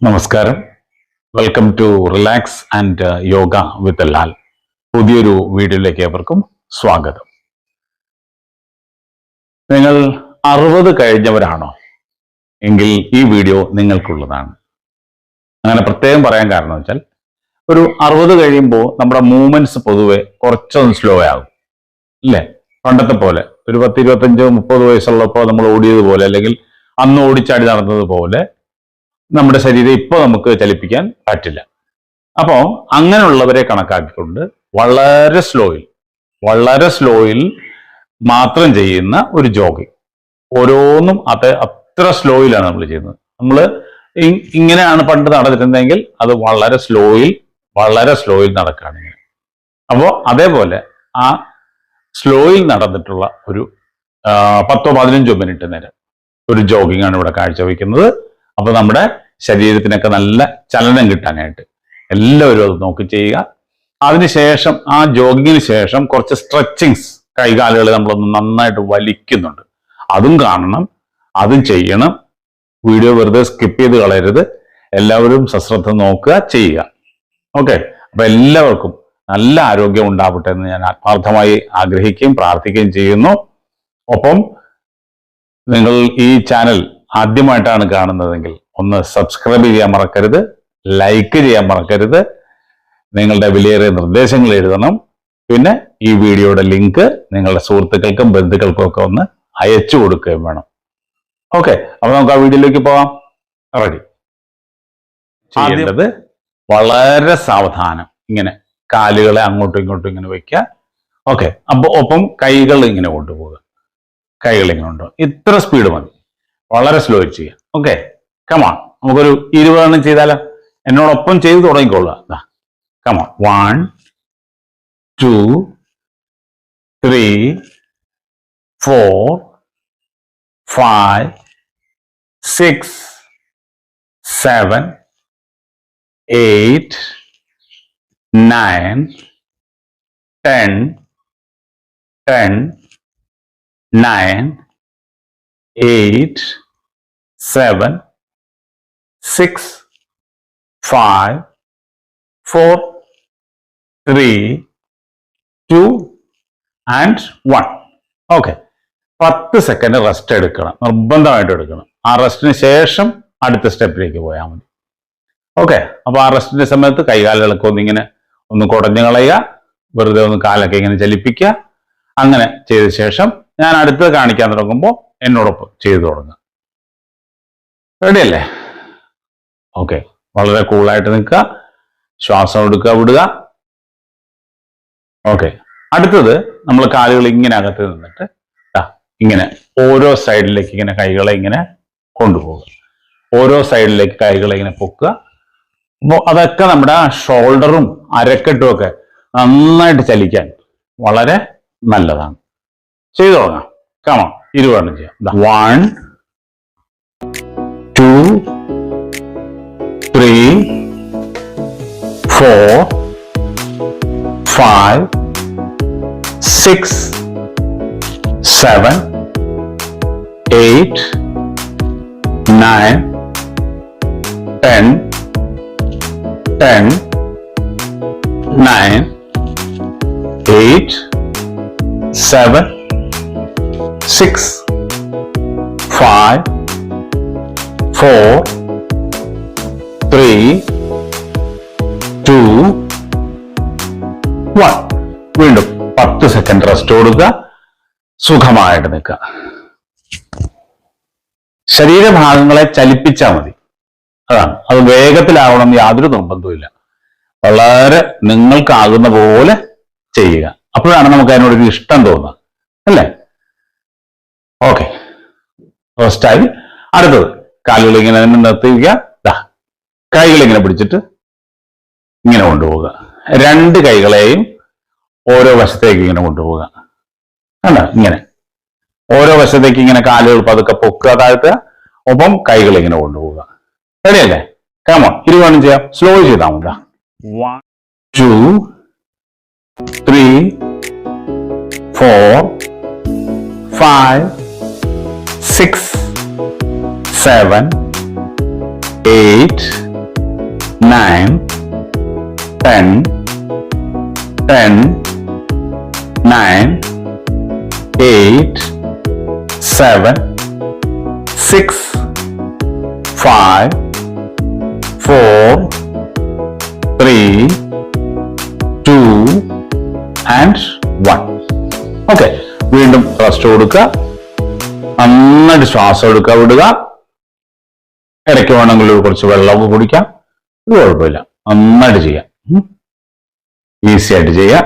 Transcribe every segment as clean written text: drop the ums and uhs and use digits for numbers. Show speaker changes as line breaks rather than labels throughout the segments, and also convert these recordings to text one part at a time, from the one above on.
നമസ്കാരം. Welcome to relax and yoga with Lal. പുതിയൊരു വീഡിയോയിലേക്ക് ഏവർക്കും സ്വാഗതം. നിങ്ങൾ 60 കഴിഞ്ഞവരാണോ എങ്കിൽ ഈ വീഡിയോ നിങ്ങൾക്കുള്ളതാണ്. അങ്ങനെ പ്രത്യേകം പറയാൻ കാരണം വെച്ചാൽ ഒരു 60 കഴിയുമ്പോൾ നമ്മുടെ മൂവ്മെന്റ്സ് പൊതുവെ കുറച്ചൊന്ന് സ്ലോ ആകും അല്ലേ? പണ്ടത്തെ പോലെ ഒരു 10, 25, 30 വയസ്സുള്ളപ്പോൾ നമ്മൾ ഓടിയതുപോലെ അല്ലെങ്കിൽ അന്ന് ഓടിച്ചാടി നടന്നതുപോലെ നമ്മുടെ ശരീരം ഇപ്പോൾ നമുക്ക് ചലിപ്പിക്കാൻ പറ്റില്ല. അപ്പോൾ അങ്ങനെയുള്ളവരെ കണക്കാക്കിക്കൊണ്ട് വളരെ സ്ലോയിൽ മാത്രം ചെയ്യുന്ന ഒരു ജോഗിങ്. ഓരോന്നും അത്ര സ്ലോയിലാണ് നമ്മൾ ചെയ്യുന്നത്. നമ്മൾ ഇങ്ങനെയാണ് പണ്ട് നടന്നിരുന്നതെങ്കിൽ അത് വളരെ സ്ലോയിൽ നടക്കുകയാണ്. അപ്പോൾ അതേപോലെ ആ സ്ലോയിൽ നടന്നിട്ടുള്ള ഒരു 10-15 മിനിറ്റ് നേരം ഒരു ജോഗിങ് ആണ് ഇവിടെ കാഴ്ചവെക്കുന്നത്. അപ്പൊ നമ്മുടെ ശരീരത്തിനൊക്കെ നല്ല ചലനം കിട്ടാനായിട്ട് എല്ലാവരും അത് നോക്കി ചെയ്യുക. അതിനുശേഷം ആ ജോഗിങ്ങിന് ശേഷം കുറച്ച് സ്ട്രെച്ചിങ്സ്, കൈകാലുകൾ നമ്മളൊന്ന് നന്നായിട്ട് വലിക്കുന്നുണ്ട്, അതും കാണണം, അതും ചെയ്യണം. വീഡിയോ വെറുതെ സ്കിപ്പ് ചെയ്ത് കളയരുത്. എല്ലാവരും സശ്രദ്ധ നോക്കുക, ചെയ്യുക. ഓക്കെ, അപ്പൊ എല്ലാവർക്കും നല്ല ആരോഗ്യം ഉണ്ടാവട്ടെ എന്ന് ഞാൻ ആത്മാർത്ഥമായി ആഗ്രഹിക്കുകയും പ്രാർത്ഥിക്കുകയും ചെയ്യുന്നു. ഒപ്പം നിങ്ങൾ ഈ ചാനൽ ആദ്യമായിട്ടാണ് കാണുന്നതെങ്കിൽ ഒന്ന് സബ്സ്ക്രൈബ് ചെയ്യാൻ മറക്കരുത്, ലൈക്ക് ചെയ്യാൻ മറക്കരുത്, നിങ്ങളുടെ വിലയേറിയ നിർദ്ദേശങ്ങൾ എഴുതണം. പിന്നെ ഈ വീഡിയോയുടെ ലിങ്ക് നിങ്ങളുടെ സുഹൃത്തുക്കൾക്കും ബന്ധുക്കൾക്കും ഒക്കെ ഒന്ന് അയച്ചു കൊടുക്കുകയും വേണം. ഓക്കെ, അപ്പൊ നമുക്ക് ആ വീഡിയോയിലേക്ക് പോവാം. റെഡി. ചെയ്യേണ്ടത് വളരെ സാവധാനം ഇങ്ങനെ കാലുകളെ അങ്ങോട്ടും ഇങ്ങോട്ടും ഇങ്ങനെ വെക്കുക. ഓക്കെ, അപ്പൊ ഒപ്പം കൈകൾ ഇങ്ങനെ കൊണ്ടുപോകുക. ഇത്ര സ്പീഡ് മതി, വളരെ സ്ലോ ചെയ്യാം. ഓക്കെ, കമോൺ, നമുക്കൊരു 20 എണ്ണം ചെയ്താലോ? എന്നോടൊപ്പം ചെയ്ത് തുടങ്ങിക്കൊള്ളുക. Come on, 1, 2, 3, 4, 5, 6, 7, 8, 9, 10, 9, 8, 7, 6, 5, 4, 3, 2 and 1. Okay, 10 second rest എടുക്കണം, നിർബന്ധമായിട്ട് എടുക്കണം. ആ റെസ്റ്റിന് ശേഷം അടുത്ത സ്റ്റെപ്പിലേക്ക് പോയാൽ മതി. ഓക്കെ, അപ്പൊ ആ റെസ്റ്റിന്റെ സമയത്ത് കൈകാലുകളൊക്കെ ഒന്ന് കുടഞ്ഞു കളയുക, വെറുതെ ഒന്ന് കാലൊക്കെ ഇങ്ങനെ ചലിപ്പിക്കുക. അങ്ങനെ ചെയ്ത ശേഷം ഞാൻ അടുത്തത് കാണിക്കാൻ തുടങ്ങുമ്പോൾ എന്നോടൊപ്പം ചെയ്തു തുടങ്ങുക. റെഡി അല്ലേ? ഓക്കെ, വളരെ കൂളായിട്ട് നിൽക്കുക, ശ്വാസം എടുക്കുക, വിടുക. ഓക്കെ, അടുത്തത് നമ്മൾ കാലുകൾ ഇങ്ങനെ അകത്ത് നിന്നിട്ട് ഇങ്ങനെ ഓരോ സൈഡിലേക്ക് ഇങ്ങനെ കൈകളെ ഇങ്ങനെ കൊണ്ടുപോകുക. ഓരോ സൈഡിലേക്ക് കൈകളെ ഇങ്ങനെ പൊക്കുക. അപ്പോൾ അതൊക്കെ നമ്മുടെ ഷോൾഡറും അരക്കെട്ടും ഒക്കെ നന്നായിട്ട് ചലിക്കാൻ വളരെ നല്ലതാണ്. ചെയ്തു തുടങ്ങാം. കമോൺ, 20 എണ്ണം ചെയ്യാം. 1, 2, 3, 4, 5, 6, 7, 8, 9, 10, 9, 8, 7, 6, 5, 4, 3, 2, 1. വീണ്ടും 10 സെക്കൻഡ് റെസ്റ്റ് കൊടുക്കുക, സുഖമായിട്ട് നിൽക്കുക. ശരീരഭാഗങ്ങളെ ചലിപ്പിച്ചാൽ മതി, അതാണ്. അത് വേഗത്തിലാവണം യാതൊരു നിർബന്ധവുമില്ല. വളരെ നിങ്ങൾക്കാകുന്ന പോലെ ചെയ്യുക. അപ്പോഴാണ് നമുക്ക് അതിനോടൊരു ഇഷ്ടം തോന്നുക, അല്ലേ? ഓക്കെ, ഫസ്റ്റായി. അടുത്തത് കാലുകൾ ഇങ്ങനെ തന്നെ നിർത്തിക്കുക. കൈകൾ ഇങ്ങനെ പിടിച്ചിട്ട് ഇങ്ങനെ കൊണ്ടുപോവുക. 2 കൈകളെയും ഓരോ വശത്തേക്ക് ഇങ്ങനെ കൊണ്ടുപോവുക. അല്ല, ഇങ്ങനെ ഓരോ വശത്തേക്ക് ഇങ്ങനെ കാലുകൾ പതുക്കെ പൊക്കുക, താഴ്ത്തുക. ഒപ്പം കൈകൾ ഇങ്ങനെ കൊണ്ടുപോവുക. റെഡിയല്ലേ? കമോൺ, 20 എണ്ണം ചെയ്യാം. സ്ലോ ചെയ്താൽ മതി. 1, 2, 3, 4, 5, 6, 7, 8, 9, 10, 10, 9, 8, 7, 6, 5, 4, 3, 2 and 1. ഓക്കെ, വീണ്ടും റെസ്റ്റ് കൊടുക്കുക. നന്നായിട്ട് ശ്വാസം എടുക്കുക, വിടുക. ഇടയ്ക്ക് വേണമെങ്കിൽ കുറച്ച് വെള്ളമൊക്കെ കുടിക്കാം. ഇത് കുഴപ്പമില്ല, നന്നായിട്ട് ചെയ്യാം. ഈസി ആയിട്ട് ചെയ്യാം.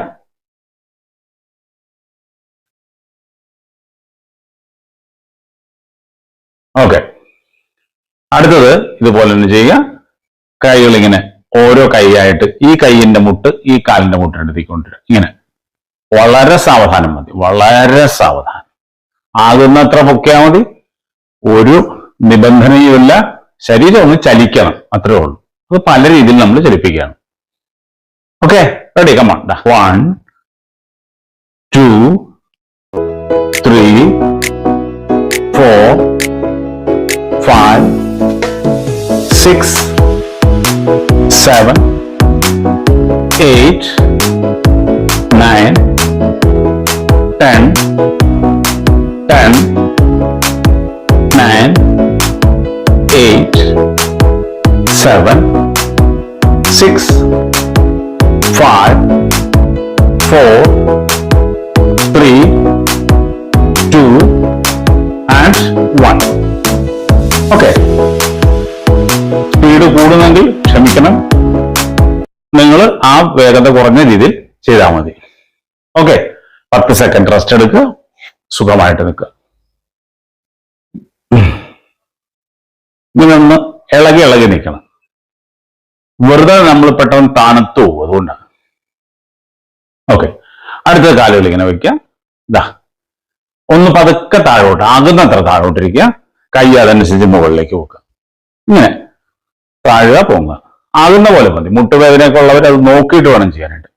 ഓക്കെ, അടുത്തത് ഇതുപോലെ തന്നെ ചെയ്യുക. കൈകൾ ഇങ്ങനെ ഓരോ കൈയായിട്ട് ഈ കൈയിന്റെ മുട്ട് ഈ കാലിന്റെ മുട്ട് എടുത്തിക്കൊണ്ടിരിക്കുക. ഇങ്ങനെ വളരെ സാവധാനം മതി, വളരെ സാവധാനം. ആകുന്നത്ര പൊക്കിയാൽ മതി. ഒരു നിബന്ധനയുമില്ല. ശരീരം ഒന്ന് ചലിക്കണം, അത്രേ ഉള്ളൂ. അത് പല രീതിയിൽ നമ്മൾ ചലിപ്പിക്കുകയാണ്. Okay, ready? Come on. 1, 2, 3, 4, 5, 6, 7, 8, 9, 10, 10, 9, 8, 7, 6, 5, 4, 3, 2 and 1. Okay, speed കൂടുന്നെങ്കിൽ ക്ഷമിക്കണം. നിങ്ങൾ ആ വേഗത കുറഞ്ഞ രീതിയിൽ ചെയ്താൽ മതി. ഓക്കെ, 10 സെക്കൻഡ് റെസ്റ്റ് എടുക്കുക. സുഖമായിട്ട് നിൽക്കുക. ഇങ്ങനൊന്ന് ഇളകി ഇളകി നിൽക്കണം. വെറുതെ നമ്മൾ പെട്ടെന്ന് തണുത്തു പോകും, അതുകൊണ്ടാണ്. ഓക്കെ, അടുത്ത കാലുകൾ ഇങ്ങനെ വെക്കുക. ഇതാ, ഒന്ന് പതുക്കെ താഴോട്ട്, ആകുന്നത്ര താഴോട്ടിരിക്കുക. കൈ അതനുസരിച്ച് മുകളിലേക്ക് വെക്കുക. ഇങ്ങനെ താഴുക, പൊങ്ങുക. ആകുന്ന പോലെ മതി. മുട്ടുവേദനയൊക്കെ ഉള്ളവർ അത് നോക്കിയിട്ട് വേണം ചെയ്യാനായിട്ട്.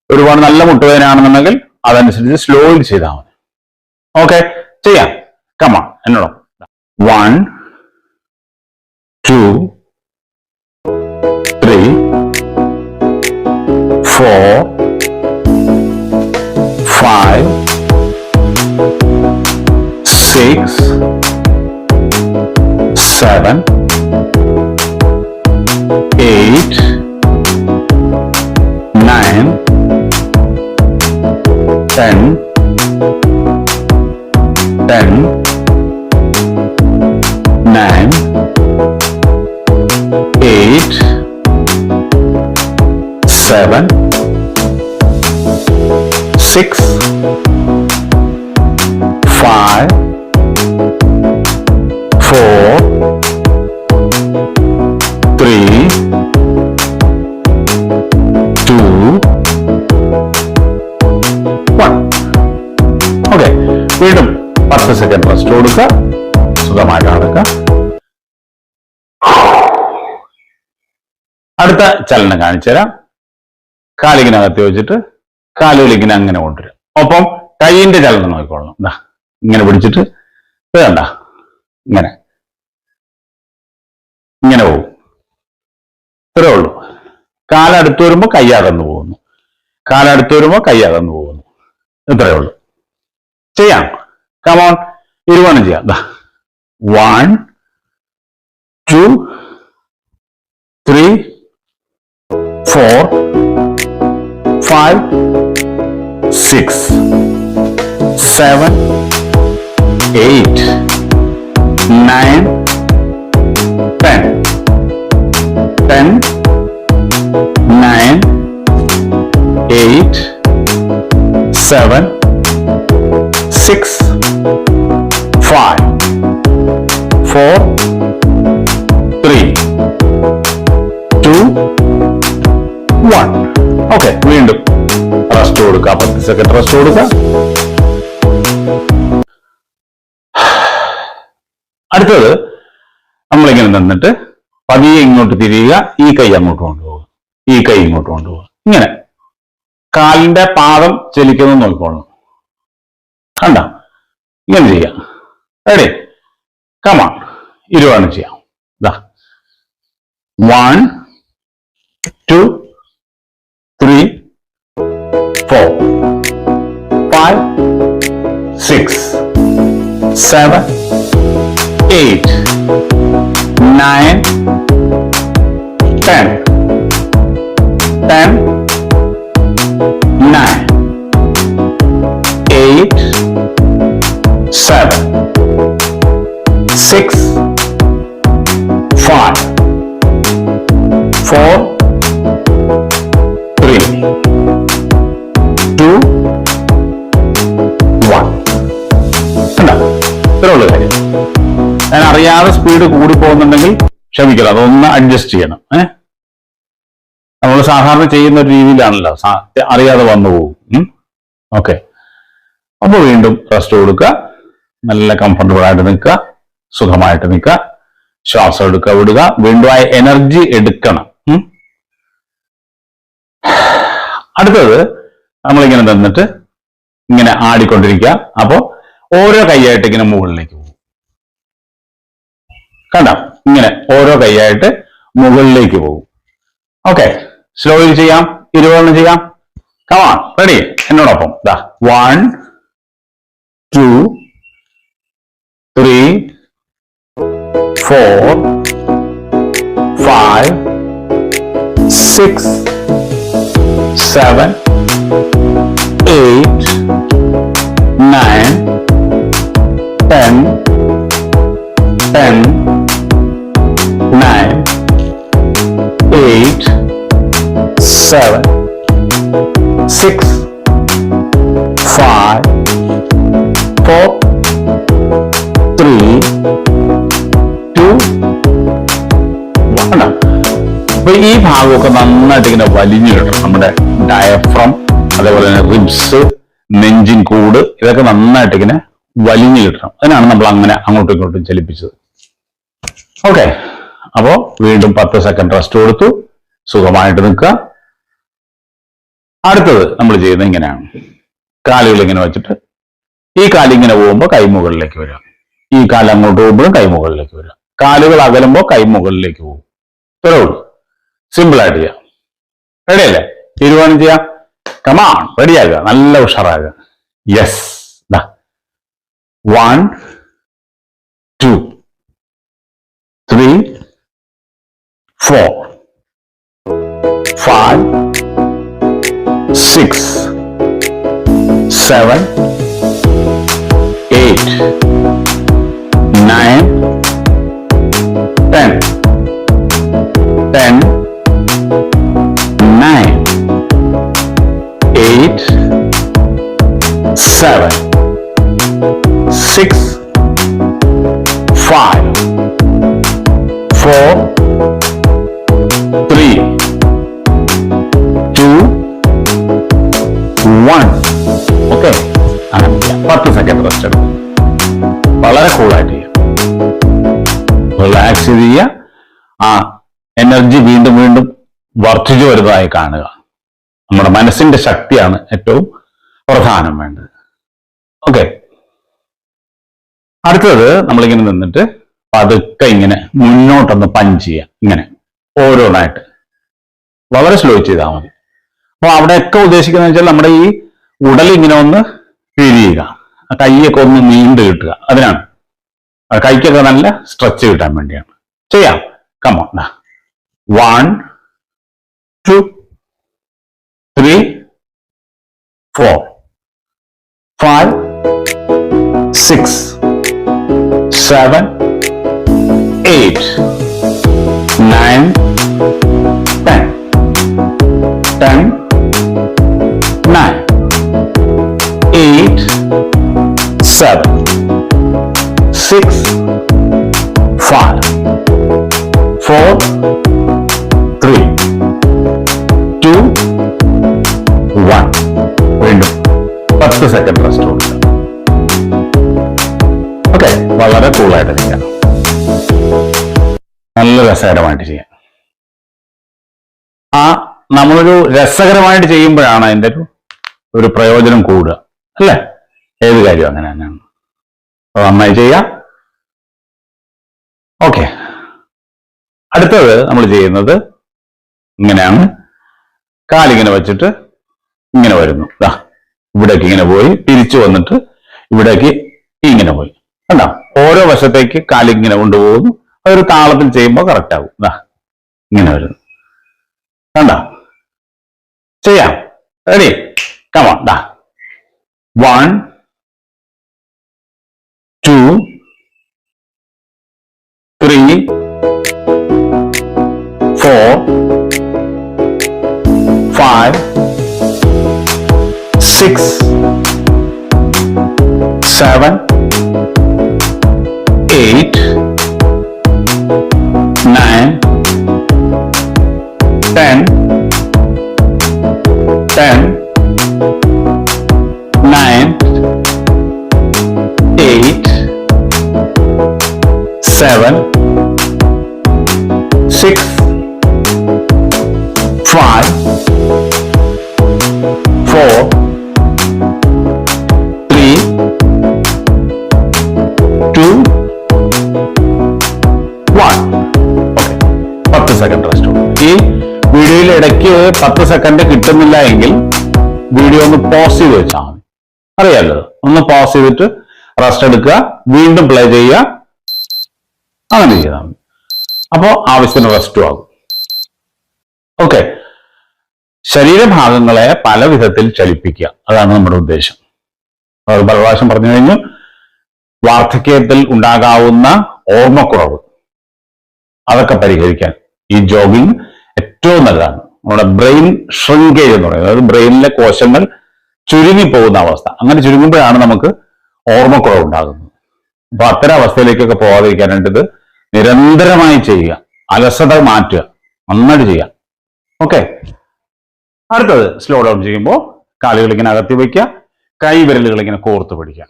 ഒരുപാട് നല്ല മുട്ടുവേദന ആണെന്നുണ്ടെങ്കിൽ അതനുസരിച്ച് സ്ലോയിൽ ചെയ്താൽ മതി. ഓക്കെ, ചെയ്യാം. കമാൺ, എന്നോട്. 1, 2, 3, 4, 5, 6, 7, 8, 9, 10, 10, 9, 8, 7, 6, 5, 4, 3, 2, 1. ഓക്കെ, വീണ്ടും 10 സെക്കൻഡ് റെസ്റ്റ് കൊടുക്കുക. സുഖമായിട്ട് നടക്കുക. അടുത്ത ചലനം കാണിച്ചു തരാം. കാലിങ്ങിനകത്ത് വെച്ചിട്ട് കാലുകളിങ്ങനെ അങ്ങനെ കൊണ്ടുവരും. ഒപ്പം കൈയിന്റെ ചലനം നോക്കിക്കൊള്ളണം. എന്താ, ഇങ്ങനെ പിടിച്ചിട്ട് വേണ്ട, ഇങ്ങനെ ഇങ്ങനെ പോകും. ഇത്രേ ഉള്ളൂ. കാലടുത്ത് വരുമ്പോൾ കൈ അകന്നു പോകുന്നു, കാലടുത്ത് വരുമ്പോൾ കൈ അകന്നു പോകുന്നു. ഇത്രയേ ഉള്ളൂ. ചെയ്യാം. കമോൺ, ഇരുവണ്ണം ചെയ്യാം. 1, 2, 3, 4, 5, 6, 7, 8, 9, 10, 10, 9, 8, 7, 6, 5, 4, 3, 2, 1. ഓക്കെ, വീണ്ടും റെസ്റ്റ് കൊടുക്കുക. 10 സെക്കൻഡ് റെസ്റ്റ് കൊടുക്കുക. അടുത്തത് നമ്മളിങ്ങനെ നിന്നിട്ട് പതിയെ ഇങ്ങോട്ട് തിരിയുക. ഈ കൈ അങ്ങോട്ട് കൊണ്ടുപോകുക, ഈ കൈ ഇങ്ങോട്ട് കൊണ്ടുപോകുക. ഇങ്ങനെ കാലിന്റെ പാദം ചലിക്കുന്നു നോക്കിക്കോളണം. കണ്ട, ഇങ്ങനെ ചെയ്യാം. റെഡി? കമാൺ, ഇരുവാണ് ചെയ്യാം. 1, 4, 5, 6, 7, 8, 9, 10, 10, 9, 8, 7, 6, 5, 4, 3, 2, 1. ഇത്രയുള്ള കാര്യം. ഞാൻ അറിയാതെ സ്പീഡ് കൂടി പോകുന്നുണ്ടെങ്കിൽ ക്ഷമിക്കണം, അതൊന്ന് അഡ്ജസ്റ്റ് ചെയ്യണം. നമ്മൾ സാധാരണ ചെയ്യുന്ന ഒരു രീതിയിലാണല്ലോ, അറിയാതെ വന്നു പോകും. ഓക്കെ, അപ്പൊ വീണ്ടും റെസ്റ്റ് കൊടുക്കുക, നല്ല കംഫർട്ടബിൾ ആയിട്ട് നിൽക്കുക, സുഖമായിട്ട് നിൽക്കുക, ശ്വാസം എടുക്കുക, വിടുക, വീണ്ടും ആ എനർജി എടുക്കണം. അടുത്തത് നമ്മളിങ്ങനെ നിന്നിട്ട് ഇങ്ങനെ ആടിക്കൊണ്ടിരിക്കുക. അപ്പോ ഓരോ കൈയായിട്ട് ഇങ്ങനെ മുകളിലേക്ക് പോകും. കണ്ട, ഇങ്ങനെ ഓരോ കൈയായിട്ട് മുകളിലേക്ക് പോകും. ഓക്കെ, സ്ലോയിൽ ചെയ്യാം, 20 ചെയ്യാം. Come on, ready? എന്നോടൊപ്പം 1, 2, 3, 4, 5, 6, 7, 8, 9, 10, 10, 9, 8, 7, 6, 5, 4, 3, 2, 1. അപ്പൊ ഈ ഭാഗമൊക്കെ നന്നായിട്ട് ഇങ്ങനെ വലിഞ്ഞു കിട്ടണം. നമ്മുടെ ഡയഫ്രം, അതേപോലെ തന്നെ റിബ്സ്, നെഞ്ചിൻ കൂട്, ഇതൊക്കെ നന്നായിട്ട് ഇങ്ങനെ വലിഞ്ഞു കിട്ടണം. അതിനാണ് നമ്മൾ അങ്ങനെ അങ്ങോട്ടും ഇങ്ങോട്ടും ചലിപ്പിച്ചത്. ഓക്കെ, അപ്പോ വീണ്ടും 10 സെക്കൻഡ് റെസ്റ്റ് കൊടുത്തു, സുഖമായിട്ട് നിൽക്കുക. അടുത്തത് നമ്മൾ ചെയ്യുന്നത് ഇങ്ങനെയാണ്. കാലുകൾ ഇങ്ങനെ വെച്ചിട്ട് ഈ കാലിങ്ങനെ പോകുമ്പോൾ കൈമുകളിലേക്ക് വരിക, ഈ കാല് അങ്ങോട്ട് പോകുമ്പോഴും കൈമുകളിലേക്ക് വരിക, കാലുകൾ അകലുമ്പോൾ കൈമുകളിലേക്ക് പോകും. ഇത്രേ ഉള്ളൂ. സിമ്പിൾ ആയിട്ട് ചെയ്യാം. റെഡി അല്ലേ? 20 ചെയ്യാം. കമാൺ, റെഡിയാകുക, നല്ല ഉഷാറാകുക. യെസ്. 1, 2, 3, 4, 5, 6, 7, 8, 9, 10, 10, 9, 8, 7, 6, 5, 4, 3, 2, 1. ഓക്കെ, 10 സെക്കൻഡ് റെസ്റ്റ് എടുക്കും. വളരെ കൂളായിട്ട് ചെയ്യാം, റിലാക്സ് ചെയ്യുക. ആ എനർജി വീണ്ടും വീണ്ടും വർദ്ധിച്ചു വരുന്നതായി കാണുക. നമ്മുടെ മനസ്സിന്റെ ശക്തിയാണ് ഏറ്റവും പ്രധാനം വേണ്ടത്. ഓക്കെ, അടുത്തത് നമ്മളിങ്ങനെ നിന്നിട്ട് പതുക്കെ ഇങ്ങനെ മുന്നോട്ടൊന്ന് പഞ്ച് ചെയ്യാം. ഇങ്ങനെ ഓരോന്നായിട്ട് വളരെ സ്ലോ ചെയ്താൽ മതി. അപ്പൊ അവിടെയൊക്കെ ഉദ്ദേശിക്കുന്നത് വെച്ചാൽ നമ്മുടെ ഈ ഉടൽ ഇങ്ങനെ ഒന്ന് ഫീൽ ചെയ്യുക, കൈയൊക്കെ ഒന്ന് നീണ്ടു കിട്ടുക. അതിനാണ്, കൈക്കൊക്കെ നല്ല സ്ട്രെച്ച് കിട്ടാൻ വേണ്ടിയാണ്. ചെയ്യാം. കമോൺ. 1, 2, 3, 4, 5, 6, 7, 8, 9, 10, 10, 9, 8, 7, 6, 5, 4, 3, 2, 1. വീണ്ടും 10 സെക്കൻഡ് റെസ്റ്റ് കൊടുക്കുക. ഓക്കെ, വളരെ കൂളായിട്ട് ചെയ്യാം, നല്ല രസകരമായിട്ട് ചെയ്യാം. നമ്മളൊരു രസകരമായിട്ട് ചെയ്യുമ്പോഴാണ് അതിൻ്റെ ഒരു പ്രയോജനം കൂടുക, അല്ലേ? ഏത് കാര്യം അങ്ങനെ തന്നെയാണ്. അപ്പൊ നന്നായി ചെയ്യാം. ഓക്കെ, അടുത്തത് നമ്മൾ ചെയ്യുന്നത് ഇങ്ങനെയാണ്. കാലിങ്ങനെ വെച്ചിട്ട് ഇങ്ങനെ വരുന്നു. ദാ ഇവിടേക്ക് ഇങ്ങനെ പോയി തിരിച്ചു വന്നിട്ട് ഇവിടേക്ക് ഇങ്ങനെ പോയി. കണ്ടോ? ഓരോ വശത്തേക്ക് കാലിങ്ങനെ കൊണ്ടുപോകുന്നു. അതൊരു താളത്തിൽ ചെയ്യുമ്പോൾ കറക്റ്റ് ആകും. ദാ ഇങ്ങനെ വരുന്നു. കണ്ടോ? ചെയ്യാം. റെഡി? കമോൺ. ദാ 1 2 3 4 5 6 7 8 9 10 10 9 8 7 6 5 4 3 2 1. Okay, 10 second rest. ഈ വീഡിയോയിൽ ഇടയ്ക്ക് 10 സെക്കൻഡ് കിട്ടുന്നില്ല എങ്കിൽ വീഡിയോ ഒന്ന് പോസ് ചെയ്ത് വെച്ചാൽ മതി. അറിയാലോ, ഒന്ന് പോസ് ചെയ്തിട്ട് റെസ്റ്റ് എടുക്കുക, വീണ്ടും പ്ലേ ചെയ്യുക, അങ്ങനെ ചെയ്താൽ മതി. അപ്പോൾ ആവശ്യത്തിന് റെസ്റ്റും ആകും. ഓക്കെ, ശരീരഭാഗങ്ങളെ പല വിധത്തിൽ ചലിപ്പിക്കുക, അതാണ് നമ്മുടെ ഉദ്ദേശം. അത് പല പ്രാവശ്യം പറഞ്ഞു കഴിഞ്ഞു. വാർദ്ധക്യത്തിൽ ഉണ്ടാകാവുന്ന ഓർമ്മക്കുറവ്, അതൊക്കെ പരിഹരിക്കാൻ ഈ ജോഗിങ് ഏറ്റവും നല്ലതാണ്. നമ്മുടെ ബ്രെയിൻ ഷ്രിങ്കേജ് എന്ന് പറയുന്നത്, അതായത് ബ്രെയിനിലെ കോശങ്ങൾ ചുരുങ്ങിപ്പോകുന്ന അവസ്ഥ. അങ്ങനെ ചുരുങ്ങുമ്പോഴാണ് നമുക്ക് ഓർമ്മക്കുറവ് ഉണ്ടാകുന്നത്. അപ്പൊ അത്തരം അവസ്ഥയിലേക്കൊക്കെ പോകാതിരിക്കാനായിട്ട് ഇത് നിരന്തരമായി ചെയ്യുക, അലസത മാറ്റുക, നന്നായിട്ട് ചെയ്യാം. ഓക്കെ, അടുത്തത് സ്ലോ ഡൗൺ ചെയ്യുമ്പോൾ കാലുകൾ ഇങ്ങനെ അകത്തി വയ്ക്കുക, കൈവിരലുകൾ ഇങ്ങനെ കോർത്ത് പിടിക്കുക.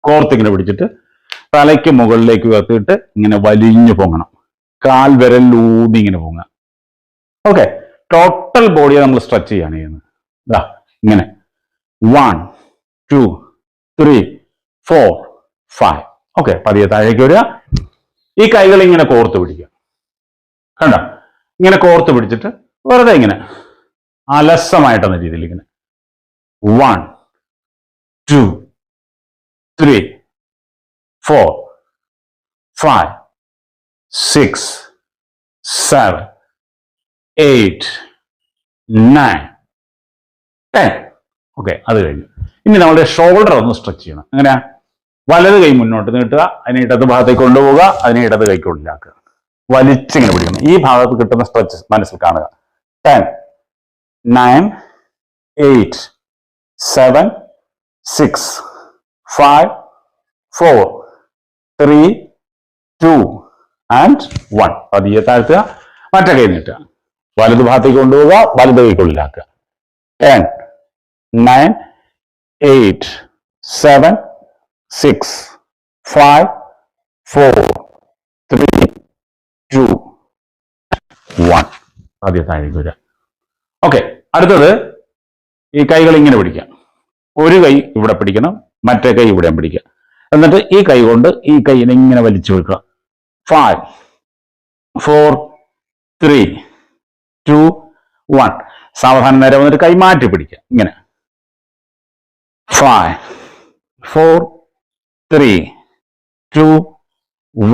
കോർത്തിങ്ങനെ പിടിച്ചിട്ട് തലയ്ക്ക് മുകളിലേക്ക് ഉയർത്തിയിട്ട് ഇങ്ങനെ വലിഞ്ഞു പൊങ്ങണം. കാൽ വിരൽ ഊന്നി ഇങ്ങനെ പൊങ്ങുക. ഓക്കെ, ടോട്ടൽ ബോഡിയെ നമ്മൾ സ്ട്രെച്ച് ചെയ്യാണ് ചെയ്യുന്നത്. ഇതാ ഇങ്ങനെ 1 2 3 4 5. ഓക്കെ, പതിയെ താഴേക്ക് വരിക. ഈ കൈകൾ ഇങ്ങനെ കോർത്ത് പിടിക്കുക. കണ്ടോ? ഇങ്ങനെ കോർത്ത് പിടിച്ചിട്ട് വെറുതെ ഇങ്ങനെ അലസമായിട്ടെന്ന രീതിയിൽ ഇങ്ങനെ 1 2 3 4 5 6 7 8 9 10. ഓക്കെ, അത് കഴിഞ്ഞു. ഇനി നമ്മുടെ ഷോൾഡർ ഒന്ന് സ്ട്രെച്ച് ചെയ്യണം. അങ്ങനെ വലത് കൈ മുന്നോട്ട് നീട്ടുക, അതിനെ ഇടത് ഭാഗത്തേക്ക് കൊണ്ടുപോവുക, അതിനെ ഇടത് കൈക്കുള്ളിലാക്കുക, വലിച്ചിങ്ങനെ പിടിക്കണം. ഈ ഭാഗത്ത് കിട്ടുന്ന സ്ട്രെച്ച് മനസ്സിൽ കാണുക. 10 9 8 7 6 5 4 3 2 and 1. പതിയെ താഴ്ത്തുക, മറ്റേ കൈ നീട്ടുക, വലത് ഭാഗത്തേക്ക് കൊണ്ടുപോവുക, വലത് കൈക്കുള്ളിലാക്കുക. 10 9 8 7 6 5 4 3 2 1. പതിയെ താഴേക്ക് വരിക. ഓക്കെ, അടുത്തത് ഈ കൈകൾ ഇങ്ങനെ പിടിക്കാം. ഒരു കൈ ഇവിടെ പിടിക്കണം, മറ്റേ കൈ ഇവിടെ പിടിക്കുക. എന്നിട്ട് ഈ കൈ കൊണ്ട് ഈ കൈയിനെ ഇങ്ങനെ വലിച്ചു വെക്കുക. 5 4 3 2 1. സാവധാനം നേരെ വന്നിട്ട് കൈ മാറ്റി പിടിക്കുക. ഇങ്ങനെ 5 4 3 2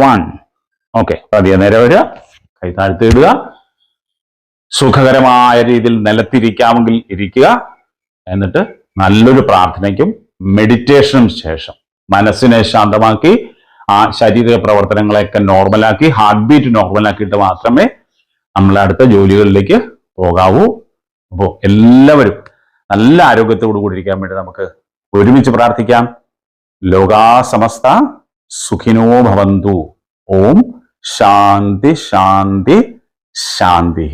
1. ഓക്കെ, പതിയെ നേരെ വരിക, കൈ താഴ്ത്തിയിടുക. സുഖകരമായ രീതിയിൽ നിലത്തിരിക്കാമെങ്കിൽ ഇരിക്കുക. എന്നിട്ട് നല്ലൊരു പ്രാർത്ഥനയ്ക്കും മെഡിറ്റേഷനും ശേഷം മനസ്സിനെ ശാന്തമാക്കി ആ ശരീര പ്രവർത്തനങ്ങളെയൊക്കെ നോർമലാക്കി, ഹാർട്ട് ബീറ്റ് നോർമലാക്കിയിട്ട് മാത്രമേ നമ്മൾ അടുത്ത ജോലികളിലേക്ക് പോകാവൂ. അപ്പോൾ എല്ലാവരും നല്ല ആരോഗ്യത്തോടു കൂടി ഇരിക്കാൻ വേണ്ടി നമുക്ക് ഒരുമിച്ച് പ്രാർത്ഥിക്കാം. ലോകാ സമസ്ത സുഖിനോ ഭവന്തു. ഓം ശാന്തി ശാന്തി ശാന്തി.